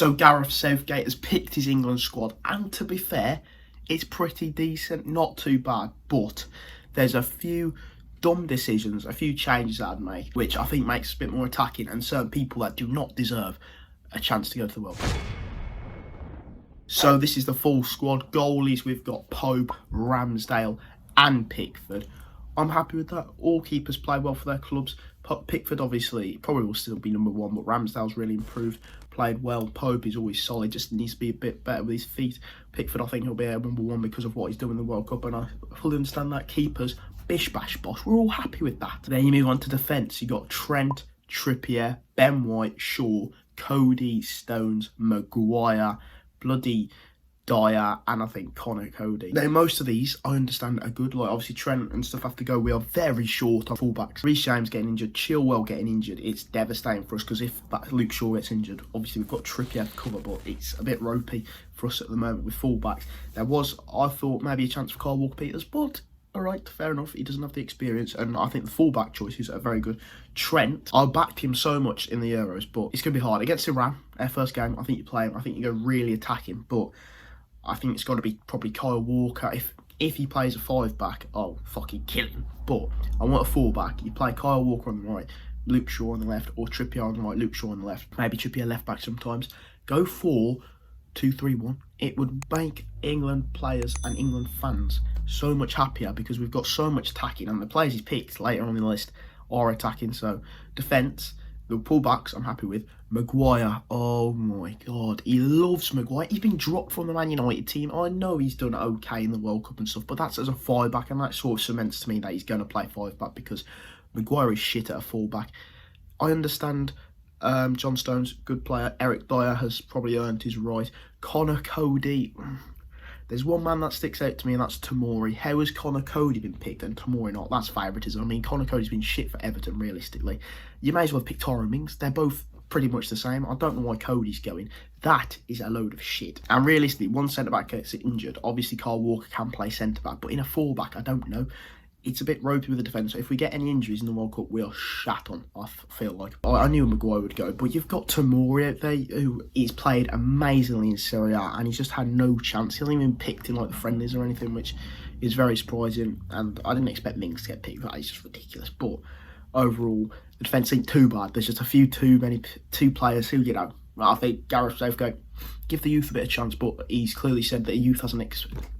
So Gareth Southgate has picked his England squad, and to be fair, it's pretty decent, not too bad, but there's a few dumb decisions, a few changes that I'd make, which I think makes us a bit more attacking, and certain people that do not deserve a chance to go to the World Cup. So this is the full squad. Goalies, we've got Pope, Ramsdale and Pickford. I'm happy with that. All keepers play well for their clubs. Pickford obviously probably will still be number one, but Ramsdale's really improved, played well. Pope is always solid, just needs to be a bit better with his feet. Pickford, I think he'll be number one because of what he's doing in the World Cup, and I fully understand that. Keepers, bish bash bosh, we're all happy with that. Then you move on to defence. You got Trent, Trippier, Ben White, Shaw, Cody, Stones, Maguire, bloody Dyer, and I think Connor Cody. Now, most of these, I understand, are good. Like, obviously, Trent and stuff have to go. We are very short on fullbacks. Reece James getting injured, Chilwell getting injured. It's devastating for us because if Luke Shaw gets injured, obviously, we've got Trippier to cover, but it's a bit ropey for us at the moment with fullbacks. There was, I thought, maybe a chance for Kyle Walker-Peters, but all right, fair enough. He doesn't have the experience, and I think the fullback choices are very good. Trent, I backed him so much in the Euros, but it's going to be hard. Against Iran, our first game, I think you play him. I think you go really attacking, but I think it's got to be probably Kyle Walker. If he plays a 5-back, I'll fucking kill him. But I want a 4-back. You play Kyle Walker on the right, Luke Shaw on the left, or Trippier on the right, Luke Shaw on the left. Maybe Trippier left-back sometimes. Go 4-2-3-1. It would make England players and England fans so much happier because we've got so much attacking, and the players he's picked later on in the list are attacking. So defence, the pullbacks I'm happy with. Maguire, oh my god, he loves Maguire. He's been dropped from the Man United team. I know he's done okay in the World Cup and stuff, but that's as a 5-back, and that sort of cements to me that he's going to play 5-back because Maguire is shit at a 4-back. I understand John Stones, good player. Eric Dyer has probably earned his right. Connor Cody, there's one man that sticks out to me, and that's Tomori. How has Connor Cody been picked and Tomori not? That's favouritism. I mean, Connor Cody's been shit for Everton, realistically. You may as well pick Tyrone Mings. They're both pretty much the same. I don't know why Cody's going. That is a load of shit. And realistically, one centre-back gets injured. Obviously, Kyle Walker can play centre-back, but in a 4-back, I don't know. It's a bit ropey with the defence. So if we get any injuries in the World Cup, we are shat on, I feel like. I knew Maguire would go, but you've got Tomori out there who he's played amazingly in Serie A, and he's just had no chance. He hasn't even been picked in like the friendlies or anything, which is very surprising. And I didn't expect Mings to get picked. That is just ridiculous. But overall, the defence ain't too bad. There's just a few too many players who, you know, I think Gareth Southgate, give the youth a bit of chance, but he's clearly said that the youth hasn't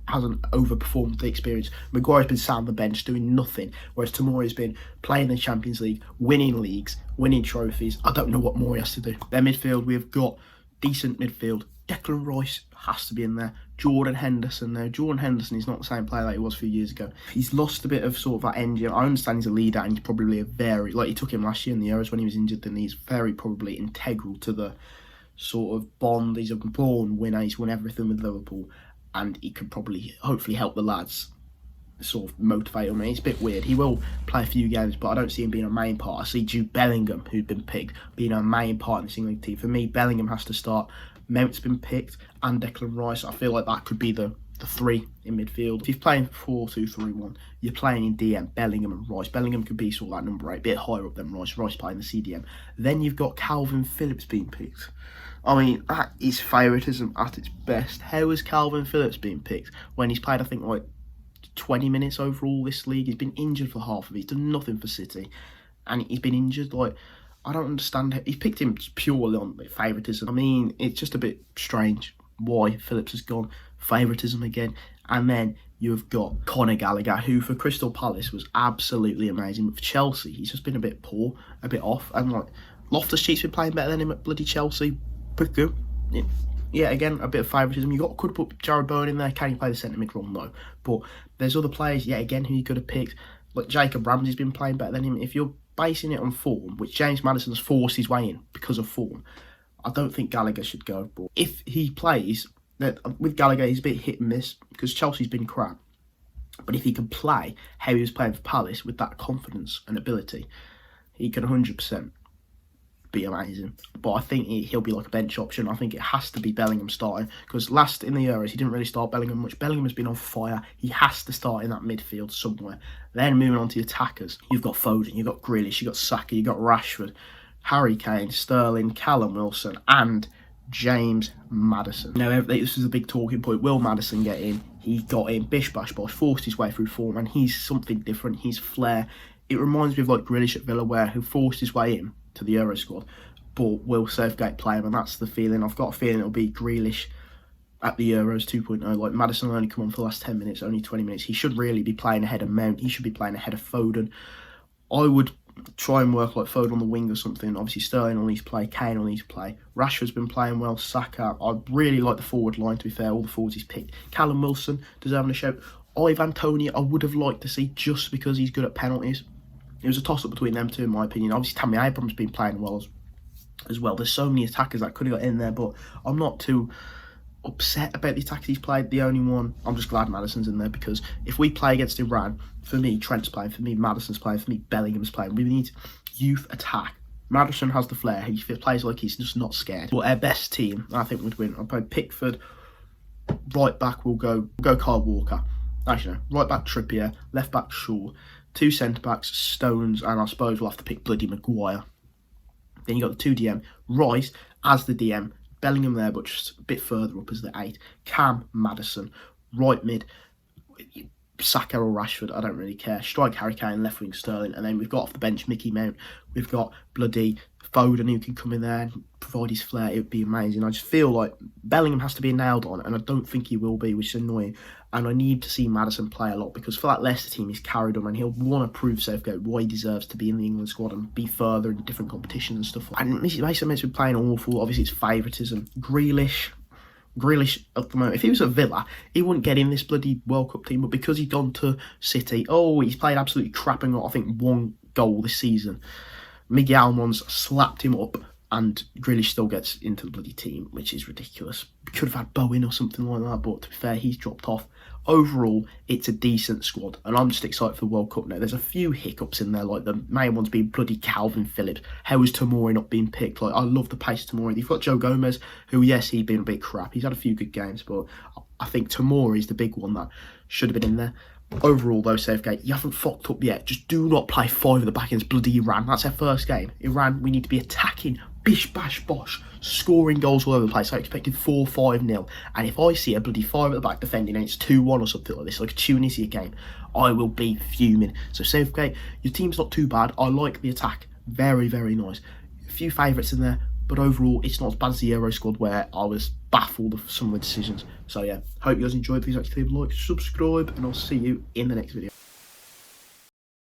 overperformed the experience. Maguire's been sat on the bench doing nothing, whereas Tomori's been playing the Champions League, winning leagues, winning trophies. I don't know what more he has to do. Their midfield, we've got decent midfield. Declan Rice has to be in there. Jordan Henderson there. Jordan Henderson is not the same player that he was a few years ago. He's lost a bit of sort of that engine. I understand he's a leader, and he's probably a very, like he took him last year in the Euros when he was injured, and he's very probably integral to the sort of bond. He's a born winner. He's won everything with Liverpool, and he could probably, hopefully, help the lads sort of motivate them. It's a bit weird. He will play a few games, but I don't see him being a main part. I see Jude Bellingham, who'd been picked, being a main part in the England team. For me, Bellingham has to start. Mount's been picked, and Declan Rice. I feel like that could be the three in midfield. If you're playing 4-2-3-1, you're playing in DM, Bellingham and Rice. Bellingham could be sort of that number 8, a bit higher up than Rice. Rice playing the CDM. Then you've got Calvin Phillips being picked. I mean, that is favouritism at its best. How has Calvin Phillips been picked when he's played, I think, like 20 minutes overall this league? He's been injured for half of it. He's done nothing for City, and he's been injured. Like, I don't understand. He picked him purely on favouritism. I mean, it's just a bit strange why Phillips has gone. Favouritism again. And then you've got Conor Gallagher, who for Crystal Palace was absolutely amazing. But for Chelsea, he's just been a bit poor, a bit off. And like, Loftus-Cheek's been playing better than him at bloody Chelsea. Pretty good. Yeah, again, a bit of favouritism. Could put Jared Bowen in there. Can he play the centre mid role? No. But there's other players, yet again, who you could have picked. Like Jacob Ramsey's been playing better than him. If you're basing it on form, which James Maddison's forced his way in because of form, I don't think Gallagher should go. But if he plays, with Gallagher, he's a bit hit and miss because Chelsea's been crap. But if he can play how he was playing for Palace with that confidence and ability, he can 100% be amazing. But I think he'll be like a bench option. I think it has to be Bellingham starting because last in the Euros he didn't really start Bellingham much. Bellingham has been on fire. He has to start in that midfield somewhere. Then moving on to the attackers, you've got Foden, you've got Grealish, you've got Saka, you've got Rashford, Harry Kane, Sterling, Callum Wilson and James Maddison. Now, this is a big talking point. Will Maddison get in? He got in, bish bash bosh, forced his way through form, and he's something different. He's flair. It reminds me of like Grealish at Villa, who forced his way in to the Euro squad, but will Southgate play him? And that's the feeling. I've got a feeling it'll be Grealish at the Euros 2.0. Like, Maddison will only come on for the last 10 minutes, only 20 minutes. He should really be playing ahead of Mount. He should be playing ahead of Foden. I would try and work like Foden on the wing or something. Obviously, Sterling will need to play, Kane will need to play. Rashford's been playing well, Saka. I really like the forward line, to be fair, all the forwards he's picked. Callum Wilson deserving a shout. Ivan Toney, I would have liked to see just because he's good at penalties. It was a toss-up between them two, in my opinion. Obviously, Tammy Abraham's been playing well as well. There's so many attackers that could have got in there, but I'm not too upset about the attackers he's played. The only one, I'm just glad Maddison's in there, because if we play against Iran, for me, Trent's playing, for me, Maddison's playing, for me, Bellingham's playing. We need youth attack. Maddison has the flair. He plays like he's just not scared. But our best team, I think, would win. I'll play Pickford. Right back, we'll go Kyle Walker. Actually, no. Right back, Trippier. Left back, Shaw. 2 centre-backs, Stones, and I suppose we'll have to pick bloody Maguire. Then you got the 2 DM. Rice as the DM. Bellingham there, but just a bit further up as the 8. Cam, Maddison. Right mid, Saka or Rashford, I don't really care. Strike, Harry Kane, left wing, Sterling. And then we've got off the bench Mickey Mount. We've got bloody Foden who can come in there and provide his flair. It would be amazing. I just feel like Bellingham has to be nailed on, and I don't think he will be, which is annoying. And I need to see Maddison play a lot, because for that Leicester team, he's carried on, and he'll want to prove Southgate why he deserves to be in the England squad and be further in different competitions and stuff. And Mason Mount's been playing awful. Obviously, it's favouritism. Grealish at the moment, if he was at Villa, he wouldn't get in this bloody World Cup team, but because he's gone to City, he's played absolutely crap and got, I think, 1 goal this season. Miguel Almonds slapped him up, and Grealish still gets into the bloody team, which is ridiculous. Could have had Bowen or something like that, but to be fair, he's dropped off. Overall, it's a decent squad, and I'm just excited for the World Cup now. There's a few hiccups in there, like the main ones being bloody Calvin Phillips. How is Tomori not being picked? Like, I love the pace of Tomori. You've got Joe Gomez, who, yes, he's been a bit crap. He's had a few good games, but I think Tomori is the big one that should have been in there. Overall, though, Southgate, you haven't fucked up yet. Just do not play 5 at the back against bloody Iran. That's our first game. Iran, we need to be attacking, bish, bash, bosh, scoring goals all over the place. I expected 4-5-0. And if I see a bloody 5 at the back defending and it's 2-1 or something like this, like a Tunisia game, I will be fuming. So, Southgate, your team's not too bad. I like the attack. Very, very nice. A few favourites in there, but overall, it's not as bad as the Euro squad, where I was baffled of some of the decisions. So yeah, hope you guys enjoyed. Please leave a like, subscribe, and I'll see you in the next video.